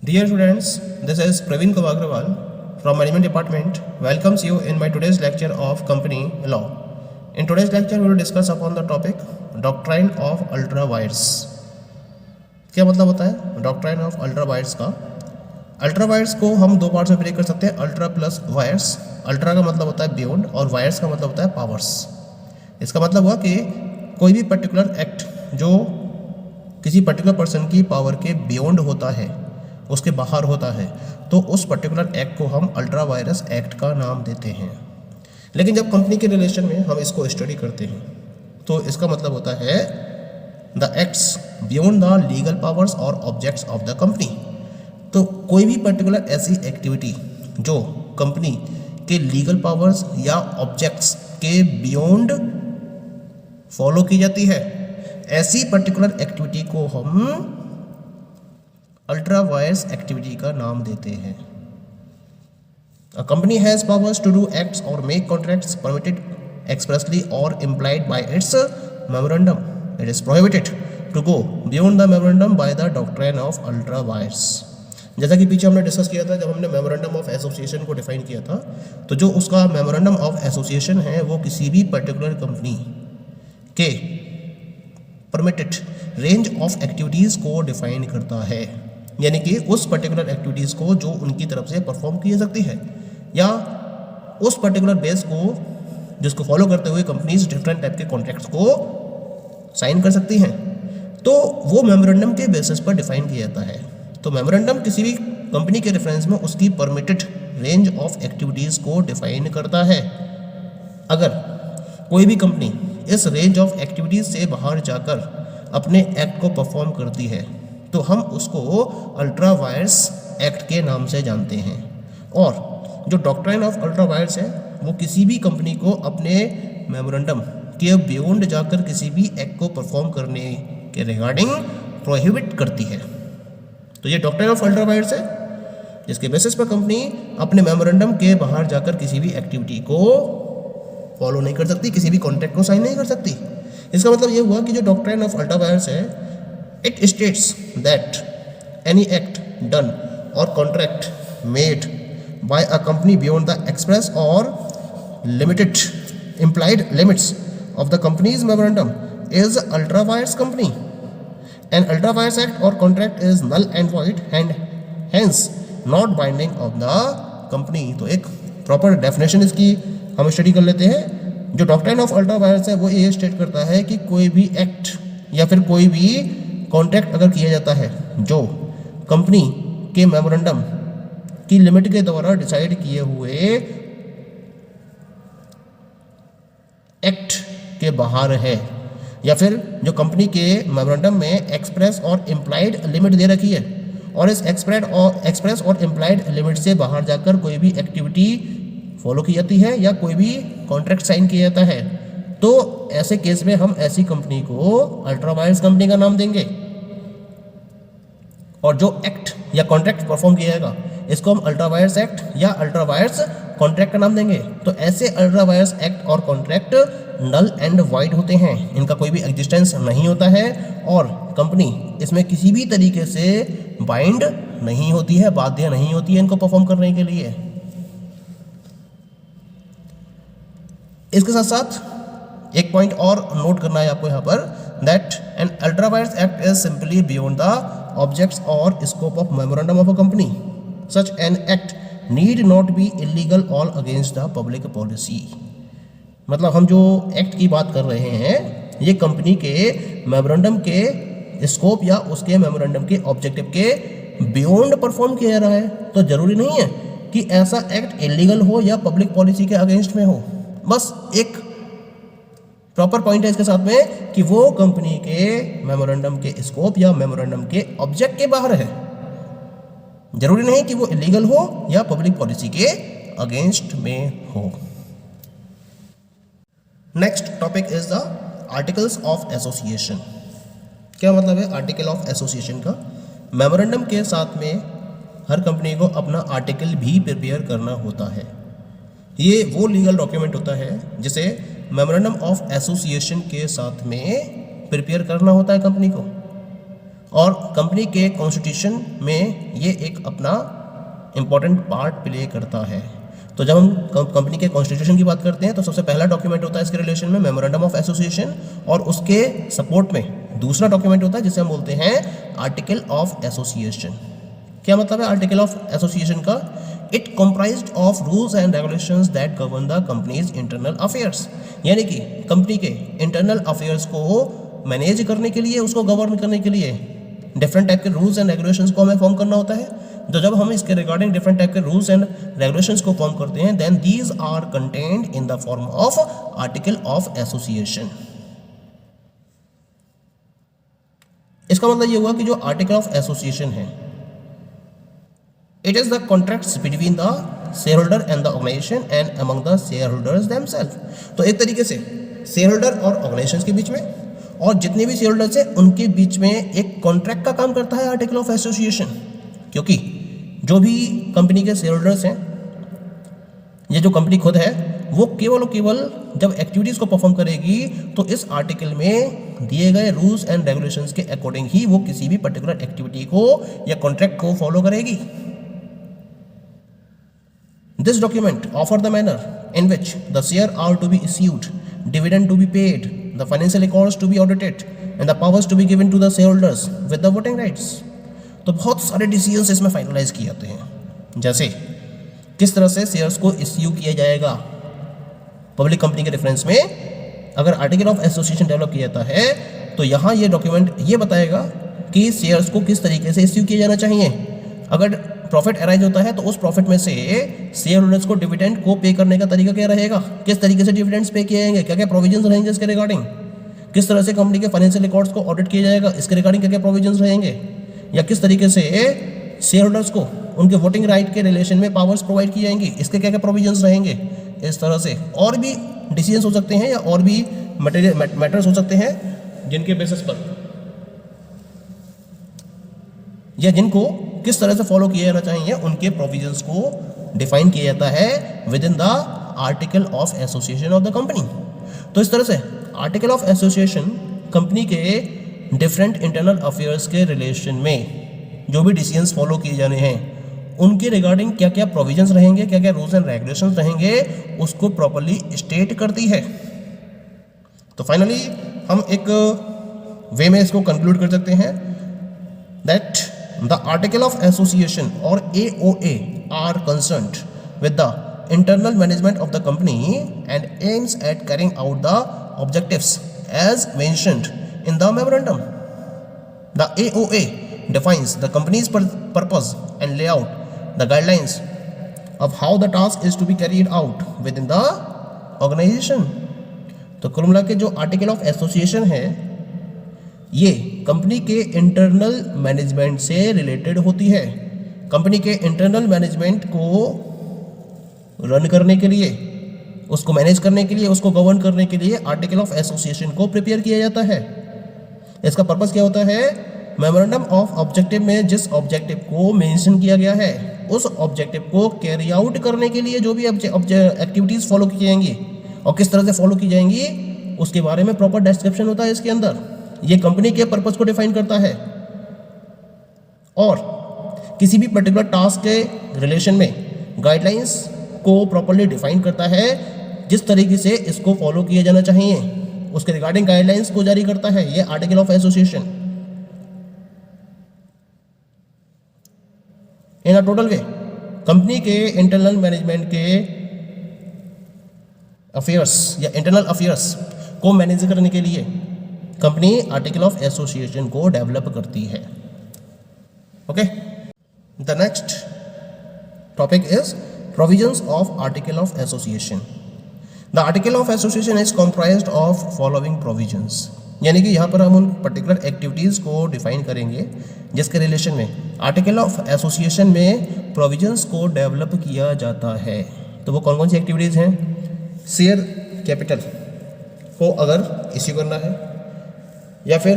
Dear students, this is Praveen Kumar Agrawal from Management Department. Welcomes you in my today's lecture of Company Law. In today's lecture, we will discuss upon the topic Doctrine of Ultra Vires. क्या मतलब होता है doctrine of ultra vires का? Ultra vires को हम दो parts में break कर सकते हैं, अल्ट्रा प्लस वायर्स। अल्ट्रा का मतलब होता है बियॉन्ड और वायर्स का मतलब होता है पावर्स। इसका मतलब हुआ कि कोई भी पर्टिकुलर एक्ट जो किसी पर्टिकुलर पर्सन की पावर के बियॉन्ड होता है, उसके बाहर होता है, तो उस पर्टिकुलर एक्ट को हम अल्ट्रा वायरस एक्ट का नाम देते हैं। लेकिन जब कंपनी के रिलेशन में हम इसको स्टडी करते हैं तो इसका मतलब होता है the acts beyond the legal powers और ऑब्जेक्ट्स ऑफ द कंपनी। तो कोई भी पर्टिकुलर ऐसी एक्टिविटी जो कंपनी के लीगल पावर्स या ऑब्जेक्ट्स के बियॉन्ड फॉलो की जाती है, ऐसी पर्टिकुलर एक्टिविटी को हम अल्ट्रा वायर्स एक्टिविटी का नाम देते हैं। A company has powers to do acts or make contracts permitted expressly or implied by its memorandum. It is prohibited to go beyond the memorandum by the doctrine of ultra vires. जैसा कि पीछे हमने discuss किया था, जब हमने memorandum of association को define किया था, तो जो उसका मेमोरेंडम ऑफ एसोसिएशन है वो किसी भी पर्टिकुलर कंपनी के परमिटेड रेंज ऑफ एक्टिविटीज़ को डिफाइन करता है, यानी कि उस पर्टिकुलर एक्टिविटीज़ को जो उनकी तरफ से परफॉर्म की जा सकती है या उस पर्टिकुलर बेस को जिसको फॉलो करते हुए कंपनीज डिफरेंट टाइप के कॉन्ट्रैक्ट्स को साइन कर सकती हैं, तो वो मेमोरेंडम के बेसिस पर डिफाइन किया जाता है। तो मेमोरेंडम किसी भी कंपनी के रेफरेंस में उसकी परमिटेड रेंज ऑफ एक्टिविटीज़ को डिफाइन करता है। अगर कोई भी कंपनी इस रेंज ऑफ एक्टिविटीज़ से बाहर जाकर अपने एक्ट को परफॉर्म करती है तो हम उसको अल्ट्रा वायर्स एक्ट के नाम से जानते हैं। और जो डॉक्ट्राइन ऑफ अल्ट्रा वायर्स है वो किसी भी कंपनी को अपने मेमोरेंडम के बियॉन्ड जाकर किसी भी एक्ट को परफॉर्म करने के रिगार्डिंग प्रोहिबिट करती है। तो ये डॉक्ट्राइन ऑफ अल्ट्रा वायर्स है जिसके बेसिस पर कंपनी अपने मेमोरेंडम के बाहर जाकर किसी भी एक्टिविटी को फॉलो नहीं कर सकती, किसी भी कॉन्ट्रैक्ट को साइन नहीं कर सकती। इसका मतलब ये हुआ कि जो डॉक्ट्राइन ऑफ अल्ट्रा वायर्स है, it states that any act done or contract made by a company beyond the express or limited implied limits of the company's memorandum is ultra vires company. An ultra vires act or contract is null and void and hence not binding of the company. तो एक proper definition इसकी हम study कर लेते हैं। जो doctrine of ultra vires है वो ये स्टेट करता है कि कोई भी एक्ट या फिर कोई भी कॉन्ट्रैक्ट अगर किया जाता है जो कंपनी के मेमोरेंडम की लिमिट के द्वारा डिसाइड किए हुए एक्ट के बाहर है, या फिर जो कंपनी के मेमोरेंडम में एक्सप्रेस और इम्प्लाइड लिमिट दे रखी है और इस एक्सप्रेस और इम्प्लाइड लिमिट से बाहर जाकर कोई भी एक्टिविटी फॉलो की जाती है या कोई भी कॉन्ट्रैक्ट साइन किया जाता है, तो ऐसे केस में हम ऐसी कंपनी को अल्ट्रा वायर्स कंपनी का नाम देंगे। और जो एक्ट या कॉन्ट्रैक्ट परफॉर्म किया जाएगा इसको हम अल्ट्रा वायर्स एक्ट या अल्ट्रा वायर्स कॉन्ट्रैक्ट का नाम देंगे। तो ऐसे अल्ट्रा वायर्स एक्ट और कॉन्ट्रैक्ट नल एंड वाइड होते हैं, इनका कोई भी एग्जिस्टेंस नहीं होता है और कंपनी इसमें किसी भी तरीके से बाइंड नहीं होती है, बाध्य नहीं होती है इनको परफॉर्म करने के लिए। इसके साथ साथ एक पॉइंट और नोट करना है आपको यहाँ पर, that an ultra vires act is simply beyond the objects और scope of memorandum of a company. Such an act need not be illegal all against the public policy. मतलब हम जो एक्ट की बात कर रहे हैं ये कंपनी के मेमोरेंडम के स्कोप या उसके मेमोरेंडम के ऑब्जेक्टिव के बियॉन्ड परफॉर्म किया जा रहा है, तो जरूरी नहीं है कि ऐसा एक्ट इलीगल हो या पब्लिक पॉलिसी के अगेंस्ट में हो। बस एक प्रॉपर पॉइंट है इसके साथ में कि वो कंपनी के मेमोरेंडम के स्कोप या मेमोरेंडम के ऑब्जेक्ट के बाहर है, जरूरी नहीं कि वो इलीगल हो या पब्लिक पॉलिसी के अगेंस्ट में हो। Next topic is the articles of association. क्या मतलब है आर्टिकल ऑफ एसोसिएशन का? मेमोरेंडम के साथ में हर कंपनी को अपना आर्टिकल भी प्रिपेयर करना होता है। ये वो लीगल डॉक्यूमेंट होता है जिसे मेमोरेंडम ऑफ एसोसिएशन के साथ में प्रिपेयर करना होता है कंपनी को। और कंपनी के कॉन्स्टिट्यूशन में ये एक अपना इम्पॉर्टेंट पार्ट प्ले करता है। तो जब हम कंपनी के कॉन्स्टिट्यूशन की बात करते हैं तो सबसे पहला डॉक्यूमेंट होता है इसके रिलेशन में मेमोरेंडम ऑफ एसोसिएशन, और उसके सपोर्ट में दूसरा डॉक्यूमेंट होता है जिसे हम बोलते हैं आर्टिकल ऑफ एसोसिएशन। क्या मतलब है आर्टिकल ऑफ एसोसिएशन का? It comprised of rules and regulations that govern the companies internal affairs, यानी कि कंपनी के इंटरनल अफेयर्स को मैनेज करने के लिए, उसको गवर्न करने के लिए डिफरेंट टाइप के रूल्स एंड रेगुलेशंस को हमें फॉर्म करना होता है। तो जब हम इसके रिगार्डिंग डिफरेंट टाइप के रूल्स एंड रेगुलेशंस को फॉर्म करते हैं, then these are contained in the form of article of association. इसका मतलब ये हुआ कि जो आर्टिकल ऑफ एसोसिएशन है, it is the contracts between the share holder and the organization and among the share holders themselves. तो एक तरीके से शेयर होल्डर और ऑर्गेनाइजेशन के बीच में और जितने भी शेयर होल्डर्स हैं उनके बीच में एक कॉन्ट्रैक्ट का काम करता है आर्टिकल ऑफ एसोसिएशन। क्योंकि जो भी कंपनी के शेयर होल्डर्स हैं, ये जो कंपनी खुद है, वो केवल और केवल जब एक्टिविटीज़ को परफॉर्म करेगी तो इस आर्टिकल में दिए गए रूल्स एंड रेगुलेशंस के अकॉर्डिंग ही वो किसी भी पर्टिकुलर एक्टिविटी को या कॉन्ट्रैक्ट को फॉलो करेगी। This document offer the manner in which the share are to be issued, dividend to be paid, the financial records to be audited, and the powers to be given to the shareholders with the voting rights। तो बहुत सारे decisions इसमें finalise किए जाते हैं, जैसे किस तरह से शेयर्स को इश्यू किया जाएगा। पब्लिक कंपनी के रेफरेंस में अगर आर्टिकल ऑफ एसोसिएशन डेवलप किया जाता है तो यहाँ ये डॉक्यूमेंट ये बताएगा कि शेयर्स को किस तरीके से इश्यू किया जाना चाहिए। अगर प्रॉफिट अराइज होता है तो उस प्रॉफिट में से शेयर होल्डर्स को डिविडेंड को पे करने का तरीका क्या रहेगा, किस तरीके से डिविडेंड्स पे किए जाएंगे, क्या क्या प्रोविजंस रहेंगे इसके रिगार्डिंग, किस तरह से कंपनी के फाइनेंशियल रिकॉर्ड्स को ऑडिट किया जाएगा, इसके रिगार्डिंग क्या क्या प्रोविजंस रहेंगे, या किस तरीके से शेयर होल्डर्स को उनके वोटिंग राइट के रिलेशन में पावर्स प्रोवाइड की जाएंगी, इसके क्या क्या प्रोविजंस रहेंगे। इस तरह से और भी डिसीजंस हो सकते हैं या और भी मैटर्स हो सकते हैं जिनके बेसिस पर या जिनको किस तरह से फॉलो किया जाना चाहिए, उनके प्रोविजंस को डिफाइन किया जाता है with in the article of association of the company. तो इस तरह से आर्टिकल ऑफ एसोसिएशन कंपनी के डिफरेंट इंटरनल अफेयर्स के रिलेशन में जो भी डिसीजंस फॉलो किए जाने हैं उनके रिगार्डिंग क्या क्या प्रोविजंस रहेंगे, क्या क्या रूल्स एंड रेगुलेशंस रहेंगे, उसको प्रॉपर्ली स्टेट करती है। तो फाइनली हम एक वे में इसको कंक्लूड कर सकते हैं that the article of association or AOA are concerned with the internal management of the company and aims at carrying out the objectives as mentioned in the memorandum. The AOA defines the company's purpose and layout, the guidelines of how the task is to be carried out within the organization. तो कुल मिला के जो article of association है ये company के internal management से related होती है। कंपनी के इंटरनल मैनेजमेंट को रन करने के लिए, उसको मैनेज करने के लिए, उसको गवर्न करने के लिए आर्टिकल ऑफ एसोसिएशन को प्रिपेयर किया जाता है। इसका पर्पस क्या होता है? मेमोरेंडम ऑफ ऑब्जेक्टिव में जिस ऑब्जेक्टिव को मेंशन किया गया है उस ऑब्जेक्टिव को कैरी आउट करने के लिए जो भी एक्टिविटीज़ फॉलो की जाएंगी और किस तरह से फॉलो की जाएंगी उसके बारे में प्रॉपर डिस्क्रिप्शन होता है इसके अंदर। ये कंपनी के पर्पस को डिफाइन करता है और किसी भी पर्टिकुलर टास्क के रिलेशन में गाइडलाइंस को प्रॉपर्ली डिफाइन करता है, जिस तरीके से इसको फॉलो किया जाना चाहिए उसके रिगार्डिंग गाइडलाइंस को जारी करता है ये article of association. In a total way company के इंटरनल मैनेजमेंट के अफेयर्स या इंटरनल अफेयर्स को मैनेज करने के लिए कंपनी आर्टिकल ऑफ एसोसिएशन को डेवलप करती है। Okay, the next topic is provisions of article of association. The article of association is comprised of following provisions, यानी कि यहाँ पर हम उन पर्टिकुलर एक्टिविटीज़ को डिफाइन करेंगे जिसके रिलेशन में आर्टिकल ऑफ एसोसिएशन में प्रोविजंस को डेवलप किया जाता है। तो वो कौन कौन सी एक्टिविटीज़ हैं? शेयर कैपिटल को अगर इश्यू करना है, या फिर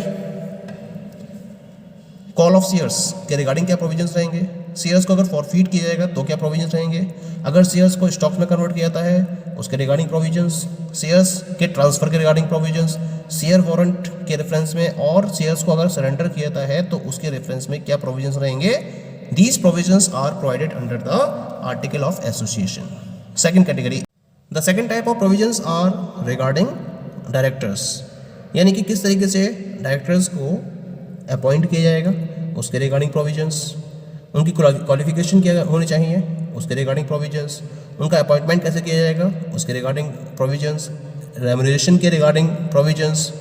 कॉल ऑफ शेयर्स के रिगार्डिंग क्या प्रोविजंस रहेंगे, शेयर्स को अगर फॉरफीट किया जाएगा तो क्या प्रोविजंस रहेंगे, अगर शेयर्स को स्टॉक में कन्वर्ट किया जाता है उसके रिगार्डिंग प्रोविजंस, शेयर्स के ट्रांसफर के रिगार्डिंग प्रोविजंस, शेयर वारंट के रेफरेंस में, और शेयर्स को अगर सरेंडर किया जाता है तो उसके रेफरेंस में क्या प्रोविजंस रहेंगे। These provisions are provided under the article of association. Second category, the second type of provisions are regarding directors, यानी कि किस तरीके से डायरेक्टर्स को अपॉइंट किया जाएगा उसके रिगार्डिंग प्रोविजंस, उनकी क्वालिफिकेशन क्या होनी चाहिए उसके रिगार्डिंग प्रोविजंस, उनका अपॉइंटमेंट कैसे किया जाएगा उसके रिगार्डिंग प्रोविजंस, रेम्यूनरेशन के regarding provisions,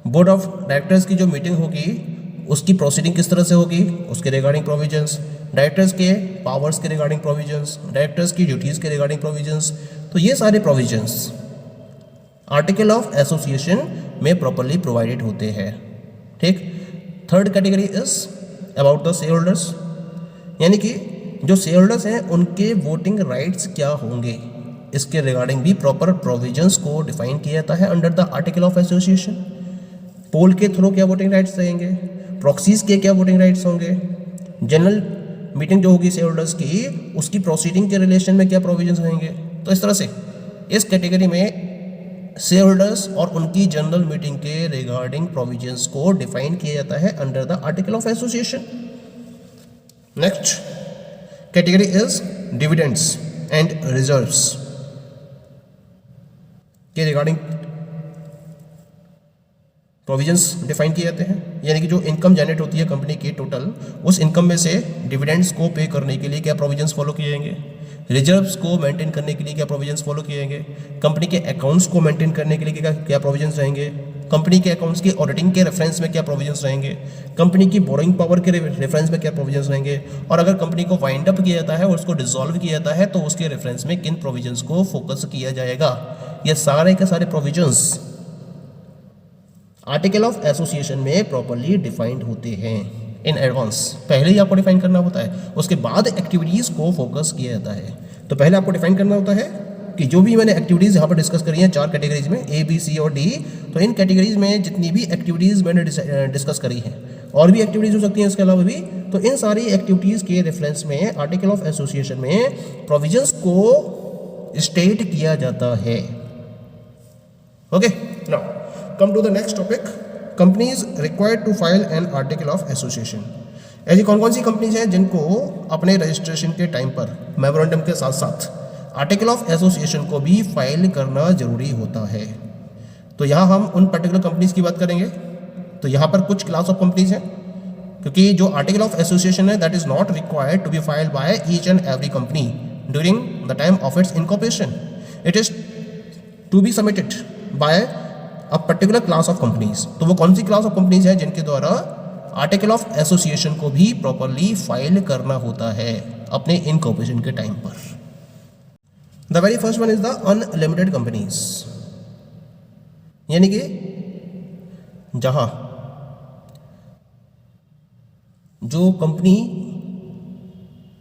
board of directors की जो मीटिंग होगी उसकी प्रोसीडिंग किस तरह से होगी उसके रिगार्डिंग प्रोविजंस, डायरेक्टर्स के पावर्स के रिगार्डिंग प्रोविजंस, डायरेक्टर्स की ड्यूटीज़ के रिगार्डिंग प्रोविजंस। तो ये सारे प्रोविजंस आर्टिकल ऑफ एसोसिएशन में प्रॉपरली प्रोवाइडेड होते हैं। ठीक। Third category is about the share holders, यानी कि जो शेयर होल्डर्स हैं उनके वोटिंग राइट्स क्या होंगे, इसके रिगार्डिंग भी प्रॉपर प्रोविजंस को डिफाइन किया जाता है under the article of association. Poll के थ्रू क्या वोटिंग राइट्स रहेंगे, प्रॉक्सीज के क्या वोटिंग राइट्स होंगे, जनरल मीटिंग जो होगी शेयर होल्डर्स की उसकी प्रोसीडिंग के रिलेशन में क्या प्रोविजंस रहेंगे। तो इस तरह से इस कैटेगरी में शेयर होल्डर्स और उनकी जनरल मीटिंग के रिगार्डिंग प्रोविजंस को डिफाइन किया जाता है under the article of association. Next category is dividends and reserves के रिगार्डिंग प्रोविजंस डिफाइन किए जाते हैं, यानी कि जो इनकम जनरेट होती है कंपनी की टोटल, उस इनकम में से डिविडेंड्स को पे करने के लिए क्या प्रोविजंस फॉलो किए जाएंगे, रिजर्व्स को मेंटेन करने के लिए क्या प्रोविजंस फॉलो किए जाएंगे, कंपनी के अकाउंट्स को मेंटेन करने के लिए क्या प्रोविजंस रहेंगे, कंपनी के अकाउंट्स की ऑडिटिंग के रेफरेंस में क्या प्रोविजंस रहेंगे, कंपनी की बोरोइंग पावर के रेफरेंस में क्या प्रोविजंस रहेंगे, और अगर कंपनी को वाइंड अप किया जाता है और उसको डिसॉल्व किया जाता है तो उसके रेफरेंस में किन प्रोविजंस को फोकस किया जाएगा। ये सारे के सारे प्रोविजंस आर्टिकल ऑफ एसोसिएशन में प्रॉपरली डिफाइंड होते हैं इन एडवांस। पहले ही आपको डिफाइन करना होता है, उसके बाद एक्टिविटीज़ को फोकस किया जाता है। तो पहले आपको डिफाइन करना होता है कि जो भी मैंने एक्टिविटीज़ यहाँ पर डिस्कस करी हैं 4 कैटेगरीज में, ए बी सी और डी, तो इन कैटेगरीज में जितनी भी एक्टिविटीज़ मैंने डिस्कस करी हैं और भी एक्टिविटीज़ हो सकती हैं इसके अलावा भी, तो इन सारी एक्टिविटीज़ के रेफरेंस में आर्टिकल ऑफ एसोसिएशन में प्रोविजंस को स्टेट किया जाता है। Okay, now come to the next topic, companies required to file an article of association। ऐसी कौन कौन सी कंपनीज हैं जिनको अपने रजिस्ट्रेशन के टाइम पर मेमोरेंडम के साथ साथ आर्टिकल ऑफ एसोसिएशन को भी फाइल करना जरूरी होता है। तो यहाँ हम उन पर्टिकुलर कंपनीज की बात करेंगे। तो यहाँ पर कुछ क्लास ऑफ कंपनीज हैं, क्योंकि जो आर्टिकल ऑफ एसोसिएशन है that is not required to be filed by each and every company during the time of its incorporation, it is to be submitted by a particular class of companies. तो वो कौन सी class of companies है जिनके द्वारा article of association को भी properly file करना होता है अपने इनकॉर्पोरेशन के टाइम पर। The very first one is the unlimited companies, यानी कि जहां जो कंपनी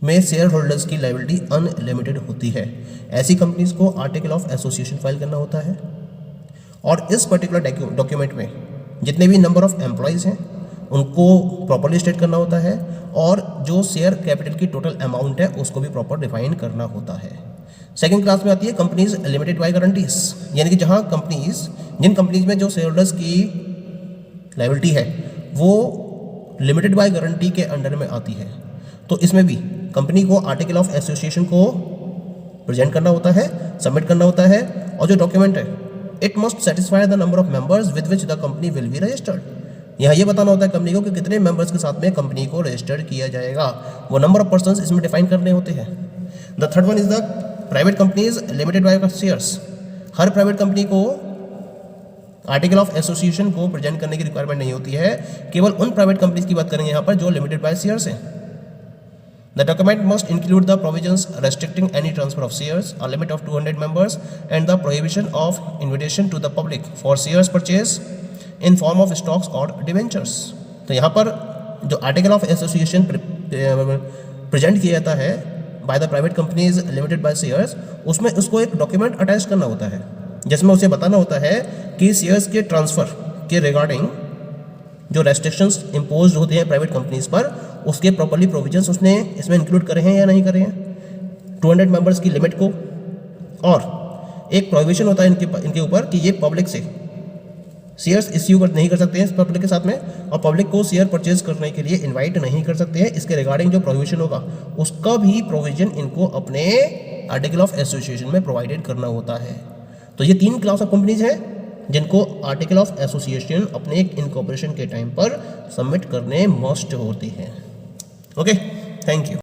में शेयर होल्डर्स की लायबिलिटी अनलिमिटेड होती है, ऐसी कंपनीज को आर्टिकल ऑफ एसोसिएशन फाइल करना होता है। और इस पर्टिकुलर डॉक्यूमेंट में जितने भी नंबर ऑफ एम्प्लॉयज़ हैं उनको प्रॉपरली स्टेट करना होता है, और जो शेयर कैपिटल की टोटल अमाउंट है उसको भी प्रॉपर डिफाइन करना होता है। सेकंड क्लास में आती है कंपनीज लिमिटेड बाय गारंटीज, यानी कि जहां कंपनीज, जिन कंपनीज में जो शेयर होल्डर्स की लायबिलिटी है वो लिमिटेड बाय गारंटी के अंडर में आती है, तो इसमें भी कंपनी को आर्टिकल ऑफ एसोसिएशन को प्रेजेंट करना होता है, सबमिट करना होता है, और जो डॉक्यूमेंट है it must satisfy the number of members with which the company will be registered. यहाँ ये बताना होता है कंपनी को कि कितने मेंबर्स के साथ में कंपनी को रजिस्टर्ड किया जाएगा, वो नंबर ऑफ पर्सन्स इसमें डिफाइन करने होते हैं। The third one is the private companies limited by shares. Her private company को आर्टिकल ऑफ एसोसिएशन को प्रेजेंट करने की रिक्वायरमेंट नहीं होती है, केवल उन प्राइवेट कंपनीज की बात करेंगे यहाँ पर जो लिमिटेड बाय शेयर्स हैं। The document must include the provisions restricting any transfer of shares, a limit of 200 members, and the prohibition of invitation to the public for shares purchase in form of stocks or debentures। तो यहाँ पर जो article of association present किया जाता है by the private companies limited by shares, उसमें उसको एक डॉक्यूमेंट अटैच करना होता है जिसमें उसे बताना होता है कि शेयर्स के ट्रांसफ़र के रिगार्डिंग जो रेस्ट्रिक्शंस इम्पोज होते हैं प्राइवेट कंपनीज पर, उसके प्रॉपर्ली प्रोविजंस उसने इसमें इंक्लूड करे हैं या नहीं करे हैं, 200 मेंबर्स की लिमिट को, और एक प्रोहिबिशन होता है इनके ऊपर कि ये पब्लिक से शेयर्स इश्यू नहीं कर सकते हैं पब्लिक के साथ में, और पब्लिक को शेयर परचेज करने के लिए इनवाइट नहीं कर सकते हैं। इसके रिगार्डिंग जो प्रोहिबिशन होगा उसका भी प्रोविजन इनको अपने आर्टिकल ऑफ एसोसिएशन में प्रोवाइडेड करना होता है। तो ये 3 क्लास ऑफ कंपनीज हैं जिनको आर्टिकल ऑफ एसोसिएशन अपने एक इनकॉर्पोरेशन के टाइम पर सबमिट करने मस्ट होते हैं। Okay, thank you.